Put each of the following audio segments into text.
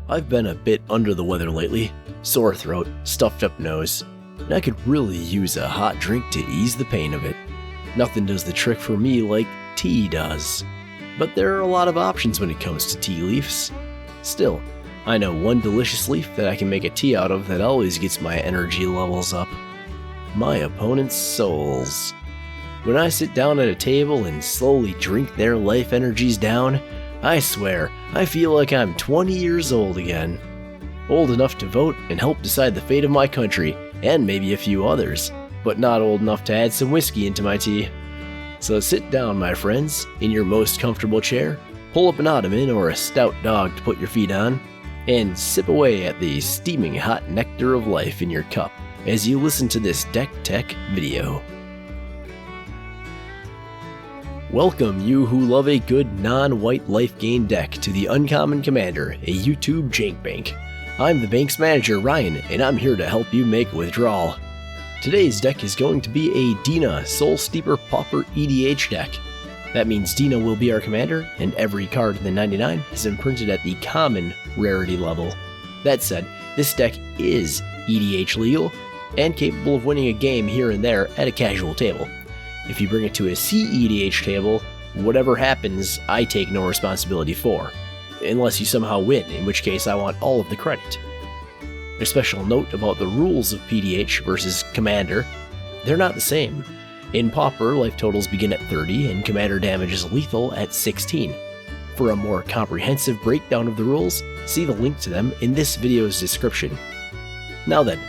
I've been a bit under the weather lately, sore throat, stuffed up nose, and I could really use a hot drink to ease the pain of it. Nothing does the trick for me like tea does. But there are a lot of options when it comes to tea leaves. Still, I know one delicious leaf that I can make a tea out of that always gets my energy levels up. My opponent's souls. When I sit down at a table and slowly drink their life energies down, I swear, I feel like I'm 20 years old again. Old enough to vote and help decide the fate of my country, and maybe a few others, but not old enough to add some whiskey into my tea. So sit down, my friends, in your most comfortable chair, pull up an ottoman or a stout dog to put your feet on, and sip away at the steaming hot nectar of life in your cup as you listen to this Deck Tech video. Welcome, you who love a good non-white Lifegain deck, to the Uncommon Commander, a YouTube jank bank. I'm the bank's manager, Ryan, and I'm here to help you make a withdrawal. Today's deck is going to be a Dina Soul Steeper Pauper EDH deck. That means Dina will be our commander, and every card in the 99 is imprinted at the common rarity level. That said, this deck is EDH legal, and capable of winning a game here and there at a casual table. If you bring it to a CEDH table, whatever happens, I take no responsibility for. Unless you somehow win, in which case I want all of the credit. A special note about the rules of PDH versus Commander: they're not the same. In Pauper, life totals begin at 30 and Commander damage is lethal at 16. For a more comprehensive breakdown of the rules, see the link to them in this video's description. Now then,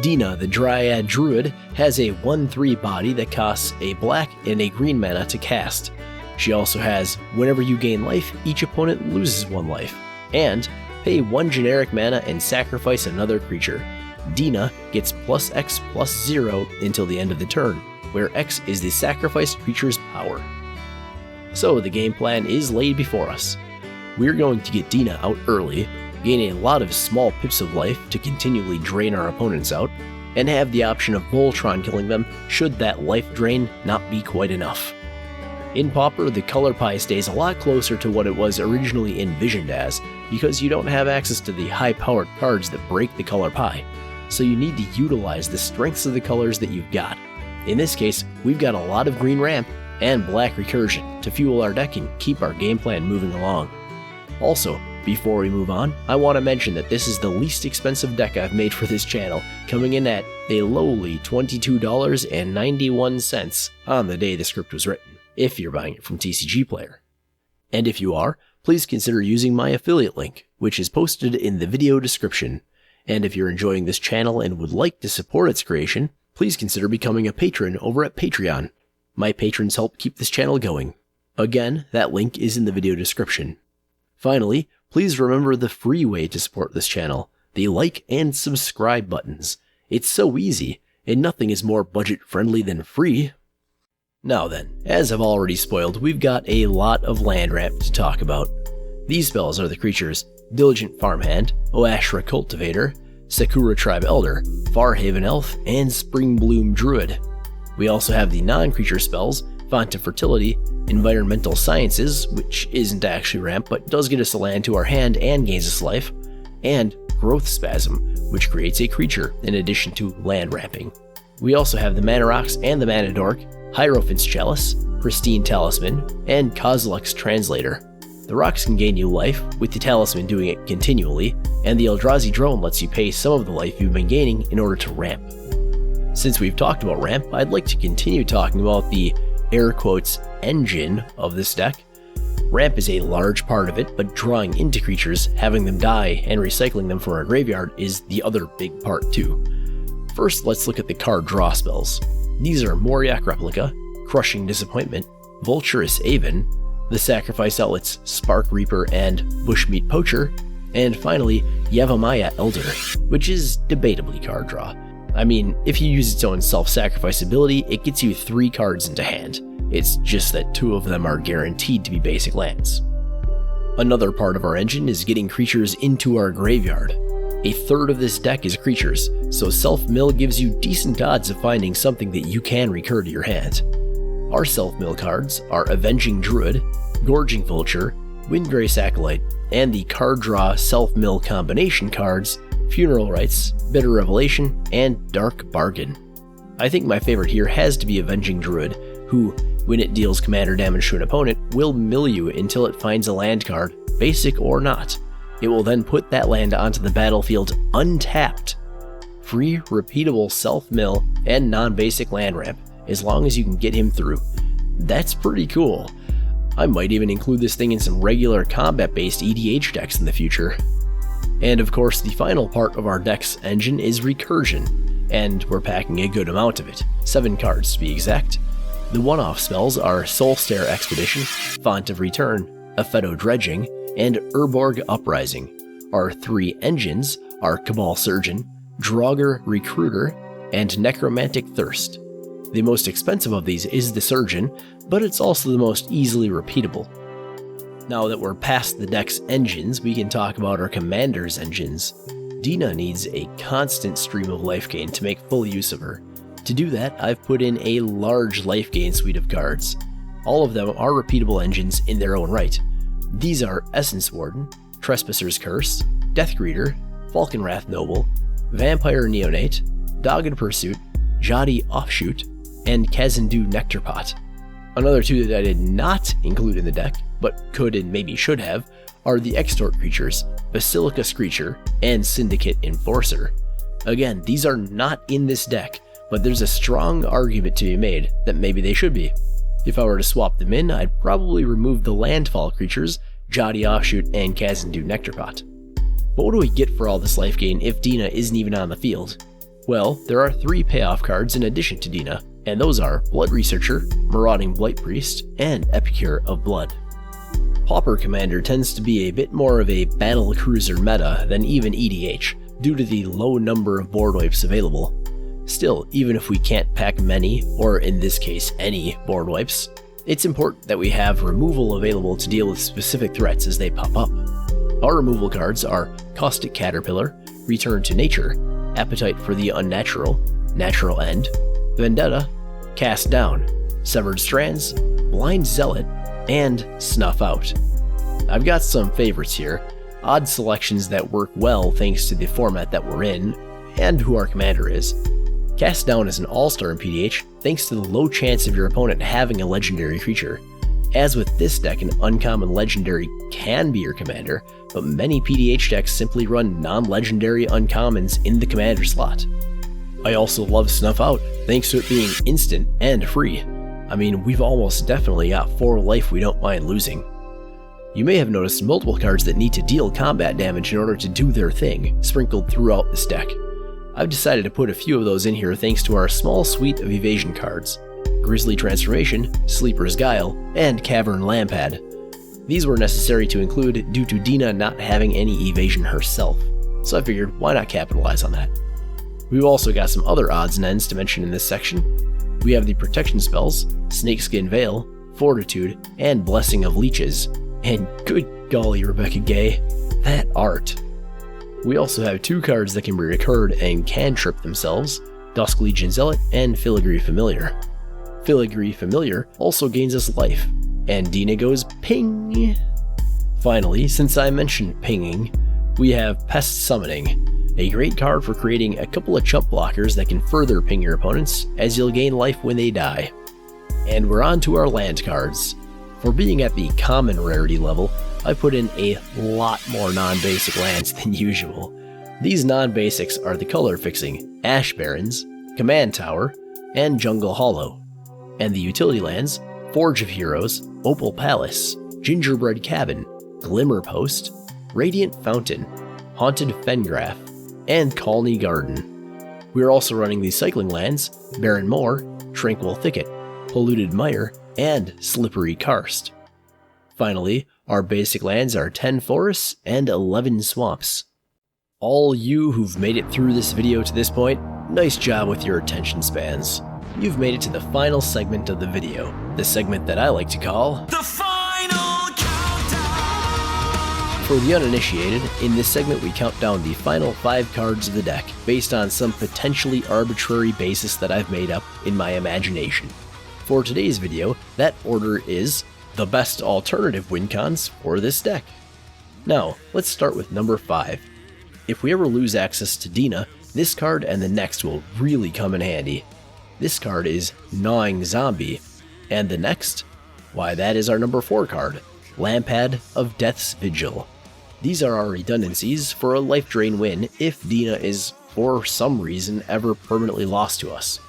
Dina, the Dryad Druid, has a 1/3 body that costs a black and a green mana to cast. She also has, whenever you gain life, each opponent loses 1 life, and pay 1 generic mana and sacrifice another creature. Dina gets +X+0 until the end of the turn, where X is the sacrificed creature's power. So the game plan is laid before us. We're going to get Dina out early, gain a lot of small pips of life to continually drain our opponents out, and have the option of Voltron killing them should that life drain not be quite enough. In Pauper, the color pie stays a lot closer to what it was originally envisioned as, because you don't have access to the high-powered cards that break the color pie, so you need to utilize the strengths of the colors that you've got. In this case, we've got a lot of green ramp and black recursion to fuel our deck and keep our game plan moving along. Also, before we move on, I want to mention that this is the least expensive deck I've made for this channel, coming in at a lowly $22.91 on the day the script was written, if you're buying it from TCG Player. And if you are, please consider using my affiliate link, which is posted in the video description. And if you're enjoying this channel and would like to support its creation, please consider becoming a patron over at Patreon. My patrons help keep this channel going. Again, that link is in the video description. Finally, please remember the free way to support this channel, the like and subscribe buttons. It's so easy, and nothing is more budget-friendly than free. Now then, as I've already spoiled, we've got a lot of land ramp to talk about. These spells are the creatures Diligent Farmhand, Oashra Cultivator, Sakura Tribe Elder, Farhaven Elf, and Springbloom Druid. We also have the non-creature spells Font of Fertility, Environmental Sciences, which isn't actually ramp but does get us a land to our hand and gains us life, and Growth Spasm, which creates a creature in addition to land ramping. We also have the Mana Rocks and the Mana Dork, Hierophant's Chalice, Pristine Talisman, and Kozilek's Translator. The rocks can gain you life, with the Talisman doing it continually, and the Eldrazi Drone lets you pay some of the life you've been gaining in order to ramp. Since we've talked about ramp, I'd like to continue talking about the air quotes engine of this deck. Ramp is a large part of it, but drawing into creatures, having them die, and recycling them from our graveyard is the other big part too. First, let's look at the card draw spells. These are Moriak Replica, Crushing Disappointment, Vulturous Aven, the Sacrifice Outlets Spark Reaper and Bushmeat Poacher, and finally Yavimaya Elder, which is debatably card draw. I mean, if you use its own self-sacrifice ability, it gets you 3 cards into hand. It's just that 2 of them are guaranteed to be basic lands. Another part of our engine is getting creatures into our graveyard. A third of this deck is creatures, so self-mill gives you decent odds of finding something that you can recur to your hand. Our self-mill cards are Avenging Druid, Gorging Vulture, Windgrace Acolyte, and the card draw self-mill combination cards, Funeral Rites, Bitter Revelation, and Dark Bargain. I think my favorite here has to be Avenging Druid, who, when it deals commander damage to an opponent, will mill you until it finds a land card, basic or not. It will then put that land onto the battlefield untapped. Free, repeatable self-mill and non-basic land ramp, as long as you can get him through. That's pretty cool. I might even include this thing in some regular combat-based EDH decks in the future. And of course, the final part of our deck's engine is recursion, and we're packing a good amount of it, 7 cards to be exact. The one-off spells are Soulstare Expedition, Font of Return, Apheto Dredging, and Urborg Uprising. Our 3 engines are Cabal Surgeon, Draugr Recruiter, and Necromantic Thirst. The most expensive of these is the Surgeon, but it's also the most easily repeatable. Now that we're past the deck's engines, we can talk about our commander's engines. Dina needs a constant stream of life gain to make full use of her. To do that, I've put in a large life gain suite of cards. All of them are repeatable engines in their own right. These are Essence Warden, Trespasser's Curse, Deathgreeter, Falconwrath Noble, Vampire Neonate, Dogged Pursuit, Jadi Offshoot, and Kazandu Nectarpot. Another 2 that I did not include in the deck, but could and maybe should have, are the Extort creatures, Basilica Screecher, and Syndicate Enforcer. Again, these are not in this deck, but there's a strong argument to be made that maybe they should be. If I were to swap them in, I'd probably remove the landfall creatures, Jadi Offshoot and Kazandu Nectarpot. But what do we get for all this life gain if Dina isn't even on the field? Well, there are 3 payoff cards in addition to Dina, and those are Blood Researcher, Marauding Blight Priest, and Epicure of Blood. Pauper Commander tends to be a bit more of a battle cruiser meta than even EDH, due to the low number of board wipes available. Still, even if we can't pack many, or in this case any, board wipes, it's important that we have removal available to deal with specific threats as they pop up. Our removal cards are Caustic Caterpillar, Return to Nature, Appetite for the Unnatural, Natural End, Vendetta, Cast Down, Severed Strands, Blind Zealot, and Snuff Out. I've got some favorites here, odd selections that work well thanks to the format that we're in, and who our commander is. Cast Down is an all-star in PDH thanks to the low chance of your opponent having a legendary creature. As with this deck, an uncommon legendary can be your commander, but many PDH decks simply run non-legendary uncommons in the commander slot. I also love Snuff Out, thanks to it being instant and free. I mean, we've almost definitely got 4 life we don't mind losing. You may have noticed multiple cards that need to deal combat damage in order to do their thing, sprinkled throughout this deck. I've decided to put a few of those in here thanks to our small suite of evasion cards: Grisly Transformation, Sleeper's Guile, and Cavern Lampad. These were necessary to include due to Dina not having any evasion herself, so I figured why not capitalize on that. We've also got some other odds and ends to mention in this section. We have the protection spells, Snakeskin Veil, Fortitude, and Blessing of Leeches. And good golly, Rebecca Gay, that art. We also have 2 cards that can be recurred and cantrip themselves, Dusk Legion Zealot and Filigree Familiar. Filigree Familiar also gains us life, and Dina goes ping! Finally, since I mentioned pinging, we have Pest Summoning, a great card for creating a couple of chump blockers that can further ping your opponents, as you'll gain life when they die. And we're on to our land cards. For being at the common rarity level, I put in a lot more non-basic lands than usual. These non-basics are the color fixing Ash Barrens, Command Tower, and Jungle Hollow. And the utility lands, Forge of Heroes, Opal Palace, Gingerbread Cabin, Glimmer Post, Radiant Fountain, Haunted Fengraf, and Colney Garden. We are also running the cycling lands, Barren Moor, Tranquil Thicket, Polluted Mire, and Slippery Karst. Finally, our basic lands are 10 forests and 11 swamps. All you who've made it through this video to this point, nice job with your attention spans. You've made it to the final segment of the video, the segment that I like to call the Final Countdown! For the uninitiated, in this segment we count down the final 5 cards of the deck based on some potentially arbitrary basis that I've made up in my imagination. For today's video, that order is the best alternative win cons for this deck. Now, let's start with number 5. If we ever lose access to Dina, this card and the next will really come in handy. This card is Gnawing Zombie, and the next? Why, that is our number 4 card, Lampad of Death's Vigil. These are our redundancies for a life drain win if Dina is, for some reason, ever permanently lost to us.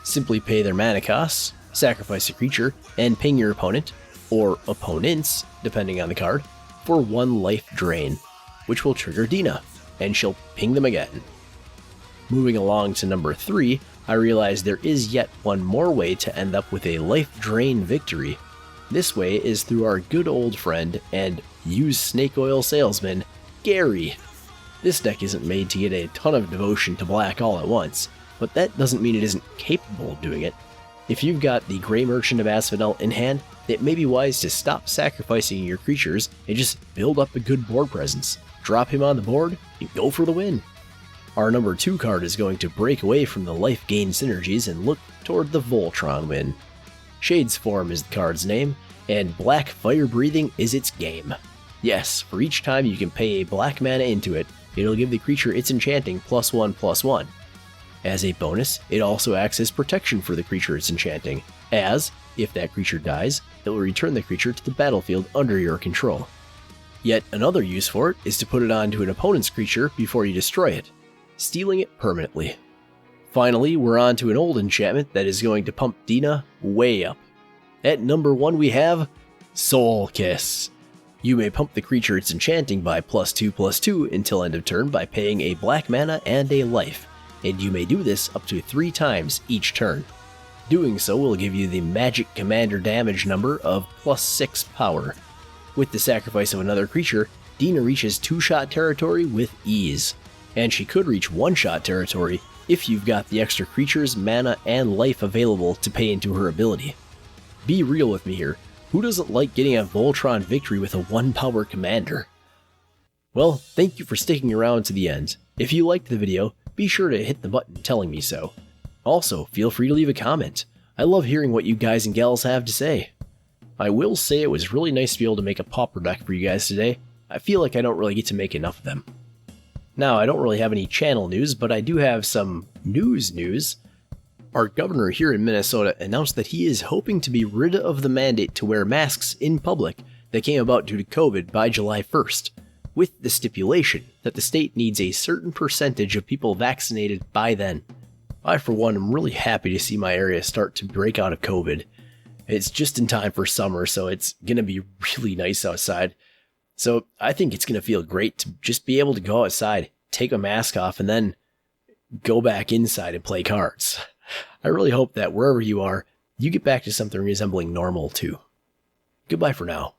Simply pay their mana costs, sacrifice a creature, and ping your opponent, or opponents, depending on the card, for 1 life drain, which will trigger Dina, and she'll ping them again. Moving along to number 3, I realized there is yet one more way to end up with a life drain victory. This way is through our good old friend and used snake oil salesman, Gary. This deck isn't made to get a ton of devotion to black all at once, but that doesn't mean it isn't capable of doing it. If you've got the Grey Merchant of Asphodel in hand, it may be wise to stop sacrificing your creatures and just build up a good board presence. Drop him on the board and go for the win. Our number 2 card is going to break away from the Lifegain synergies and look toward the Voltron win. Shade's Form is the card's name, and Black Fire Breathing is its game. Yes, for each time you can pay a black mana into it, it'll give the creature its enchanting +1/+1. As a bonus, it also acts as protection for the creature it's enchanting, as, if that creature dies, it will return the creature to the battlefield under your control. Yet another use for it is to put it onto an opponent's creature before you destroy it, stealing it permanently. Finally, we're on to an old enchantment that is going to pump Dina way up. At number 1 we have Soul Kiss. You may pump the creature it's enchanting by +2/+2 until end of turn by paying a black mana and a life, and you may do this up to 3 times each turn. Doing so will give you the magic commander damage number of +6 power. With the sacrifice of another creature, Dina reaches 2-shot territory with ease, and she could reach 1-shot territory if you've got the extra creatures, mana, and life available to pay into her ability. Be real with me here, who doesn't like getting a Voltron victory with a 1-power commander? Well, thank you for sticking around to the end. If you liked the video, be sure to hit the button telling me so. Also, feel free to leave a comment. I love hearing what you guys and gals have to say. I will say it was really nice to be able to make a Pauper deck for you guys today. I feel like I don't really get to make enough of them. Now, I don't really have any channel news, but I do have some news. Our governor here in Minnesota announced that he is hoping to be rid of the mandate to wear masks in public that came about due to COVID by July 1st, with the stipulation that the state needs a certain percentage of people vaccinated by then. I, for one, am really happy to see my area start to break out of COVID. It's just in time for summer, so it's going to be really nice outside. So I think it's going to feel great to just be able to go outside, take a mask off, and then go back inside and play cards. I really hope that wherever you are, you get back to something resembling normal too. Goodbye for now.